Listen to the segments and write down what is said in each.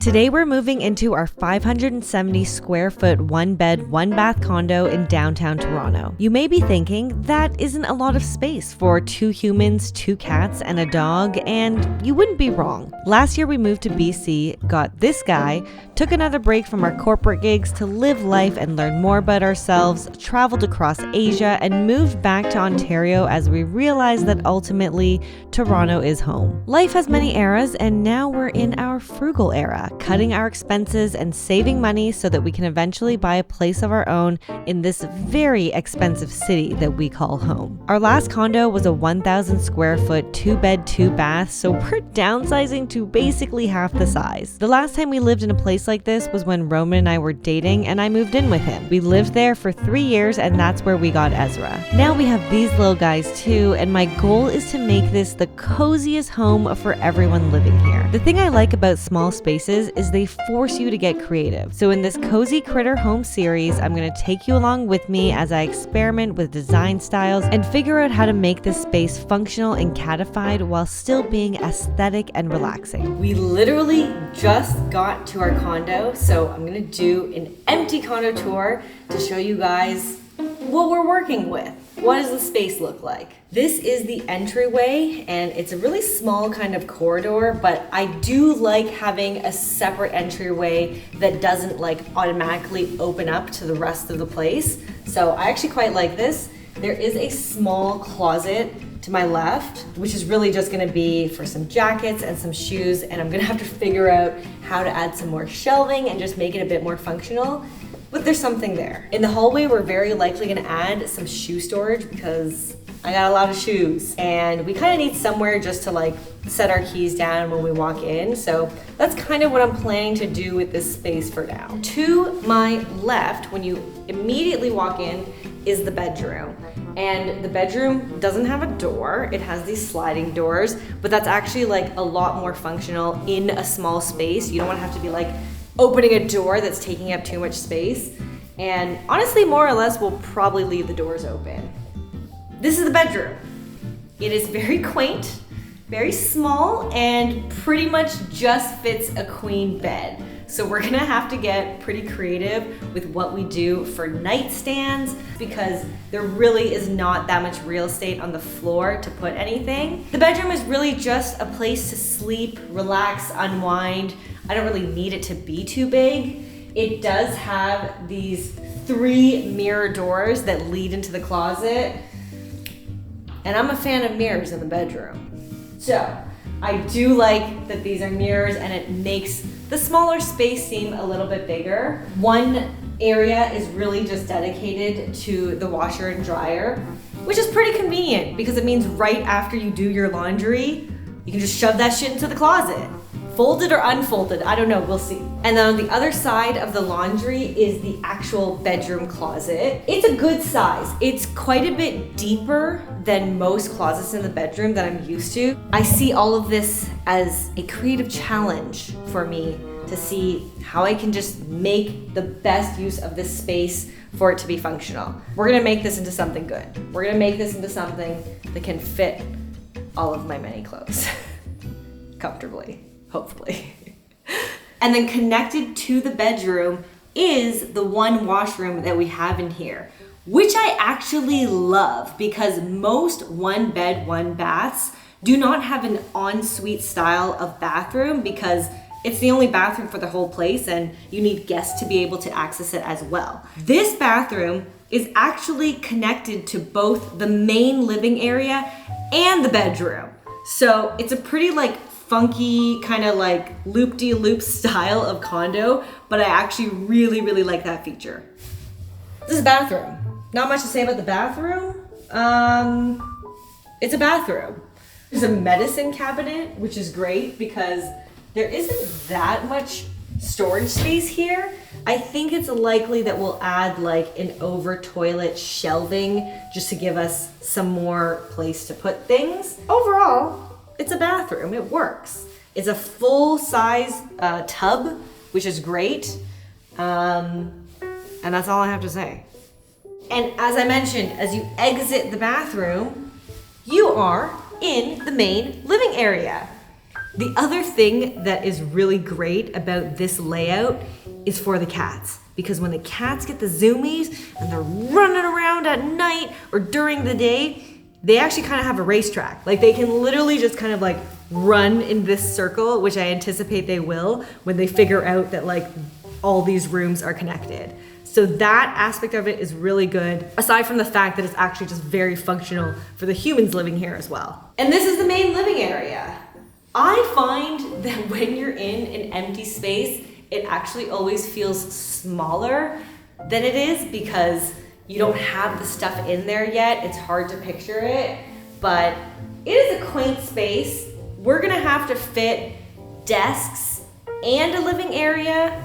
Today we're moving into our 570 square foot, 1-bed, 1-bath condo in downtown Toronto. You may be thinking that isn't a lot of space for 2 humans, 2 cats, and a dog, and you wouldn't be wrong. Last year we moved to BC, got this guy, took another break from our corporate gigs to live life and learn more about ourselves, traveled across Asia, and moved back to Ontario as we realized that ultimately Toronto is home. Life has many eras, and now we're in our frugal era, cutting our expenses and saving money so that we can eventually buy a place of our own in this very expensive city that we call home. Our last condo was a 1,000 square foot, 2-bed, 2-bath, so we're downsizing to basically half the size. The last time we lived in a place like this was when Roman and I were dating and I moved in with him. We lived there for 3 years and that's where we got Ezra. Now we have these little guys too, and my goal is to make this the coziest home for everyone living here. The thing I like about small spaces is they force you to get creative. So in this Cozy Critter Home series, I'm going to take you along with me as I experiment with design styles and figure out how to make this space functional and catified while still being aesthetic and relaxing. We literally just got to our condo, so I'm going to do an empty condo tour to show you guys what we're working with. What does the space look like? This is the entryway, and it's a really small kind of corridor, but I do like having a separate entryway that doesn't like automatically open up to the rest of the place. So I actually quite like this. There is a small closet to my left, which is really just gonna be for some jackets and some shoes, and I'm gonna have to figure out how to add some more shelving and just make it a bit more functional. But there's something there. In the hallway, we're very likely gonna add some shoe storage because I got a lot of shoes. And we kind of need somewhere just to like set our keys down when we walk in. So that's kind of what I'm planning to do with this space for now. To my left, when you immediately walk in, is the bedroom. And the bedroom doesn't have a door. It has these sliding doors, but that's actually like a lot more functional in a small space. You don't wanna have to be like opening a door that's taking up too much space. And honestly, more or less, we'll probably leave the doors open. This is the bedroom. It is very quaint, very small, and pretty much just fits a queen bed. So we're gonna have to get pretty creative with what we do for nightstands because there really is not that much real estate on the floor to put anything. The bedroom is really just a place to sleep, relax, unwind. I don't really need it to be too big. It does have these 3 mirror doors that lead into the closet. And I'm a fan of mirrors in the bedroom. So I do like that these are mirrors and it makes the smaller space seem a little bit bigger. One area is really just dedicated to the washer and dryer, which is pretty convenient because it means right after you do your laundry, you can just shove that shit into the closet. Folded or unfolded, I don't know, we'll see. And then on the other side of the laundry is the actual bedroom closet. It's a good size. It's quite a bit deeper than most closets in the bedroom that I'm used to. I see all of this as a creative challenge for me to see how I can just make the best use of this space for it to be functional. We're gonna make this into something good. We're gonna make this into something that can fit all of my many clothes comfortably. Hopefully. And then connected to the bedroom is the one washroom that we have in here, which I actually love because most 1-bed, 1-baths do not have an ensuite style of bathroom because it's the only bathroom for the whole place and you need guests to be able to access it as well. This bathroom is actually connected to both the main living area and the bedroom. So it's a pretty like funky kind of like loop-de-loop style of condo, but I actually really, really like that feature. This is a bathroom. Not much to say about the bathroom. It's a bathroom. There's a medicine cabinet, which is great because there isn't that much storage space here. I think it's likely that we'll add like an over toilet shelving just to give us some more place to put things. Overall, it's a bathroom, it works. It's a full-size tub, which is great. And that's all I have to say. And as I mentioned, as you exit the bathroom, you are in the main living area. The other thing that is really great about this layout is for the cats. Because when the cats get the zoomies and they're running around at night or during the day, they actually kind of have a racetrack. Like they can literally just kind of like run in this circle, which I anticipate they will when they figure out that like all these rooms are connected. So that aspect of it is really good, aside from the fact that it's actually just very functional for the humans living here as well. And this is the main living area. I find that when you're in an empty space, it actually always feels smaller than it is because you don't have the stuff in there yet. It's hard to picture it, but it is a quaint space. We're gonna have to fit desks and a living area.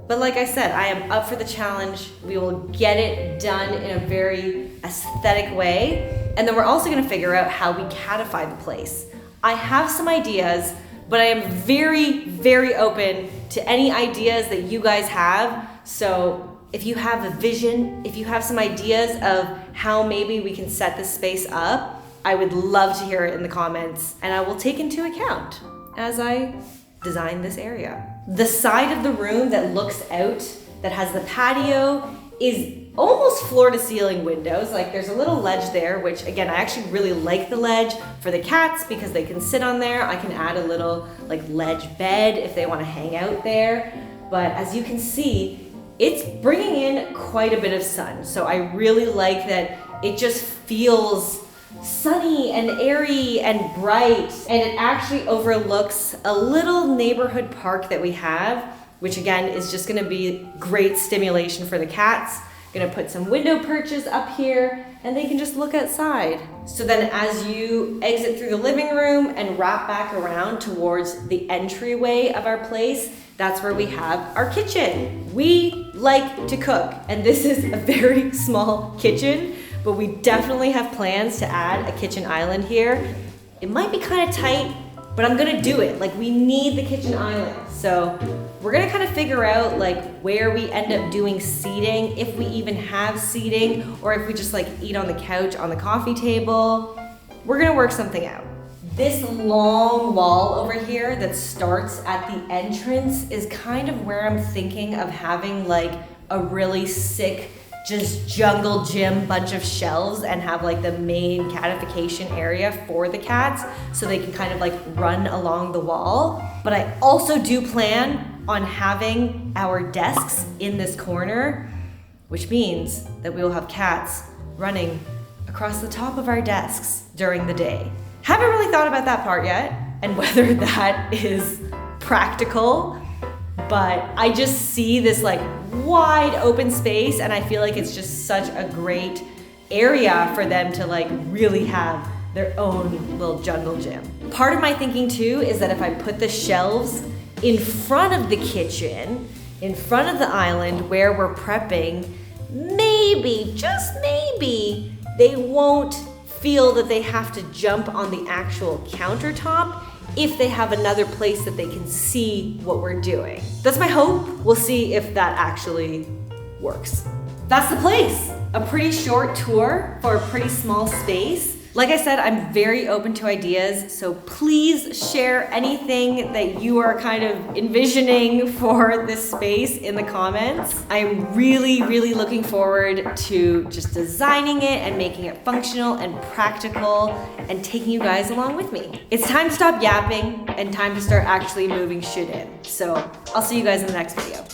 But like I said, I am up for the challenge. We will get it done in a very aesthetic way. And then we're also gonna figure out how we catify the place. I have some ideas, but I am very, very open to any ideas that you guys have. So if you have a vision, if you have some ideas of how maybe we can set this space up, I would love to hear it in the comments, and I will take into account as I design this area. The side of the room that looks out, that has the patio, is almost floor to ceiling windows. Like there's a little ledge there, which again, I actually really like the ledge for the cats because they can sit on there. I can add a little like ledge bed if they want to hang out there. But as you can see, it's bringing in quite a bit of sun. So I really like that it just feels sunny and airy and bright. And it actually overlooks a little neighborhood park that we have, which again is just gonna be great stimulation for the cats. Gonna put some window perches up here and they can just look outside. So then as you exit through the living room and wrap back around towards the entryway of our place, that's where we have our kitchen. We like to cook, and this is a very small kitchen, but we definitely have plans to add a kitchen island here. It might be kind of tight, but I'm gonna do it. Like we need the kitchen island. So we're gonna kind of figure out like where we end up doing seating, if we even have seating, or if we just like eat on the couch on the coffee table. We're gonna work something out. This long wall over here that starts at the entrance is kind of where I'm thinking of having like a really sick, just jungle gym bunch of shelves and have like the main catification area for the cats so they can kind of like run along the wall. But I also do plan on having our desks in this corner, which means that we will have cats running across the top of our desks during the day. Haven't really thought about that part yet and whether that is practical, but I just see this like wide open space and I feel like it's just such a great area for them to like really have their own little jungle gym. Part of my thinking too is that if I put the shelves in front of the kitchen, in front of the island where we're prepping, maybe, just maybe, they won't feel that they have to jump on the actual countertop if they have another place that they can see what we're doing. That's my hope. We'll see if that actually works. That's the place. A pretty short tour for a pretty small space. Like I said, I'm very open to ideas, so please share anything that you are kind of envisioning for this space in the comments. I'm really, really looking forward to just designing it and making it functional and practical and taking you guys along with me. It's time to stop yapping and time to start actually moving shit in. So I'll see you guys in the next video.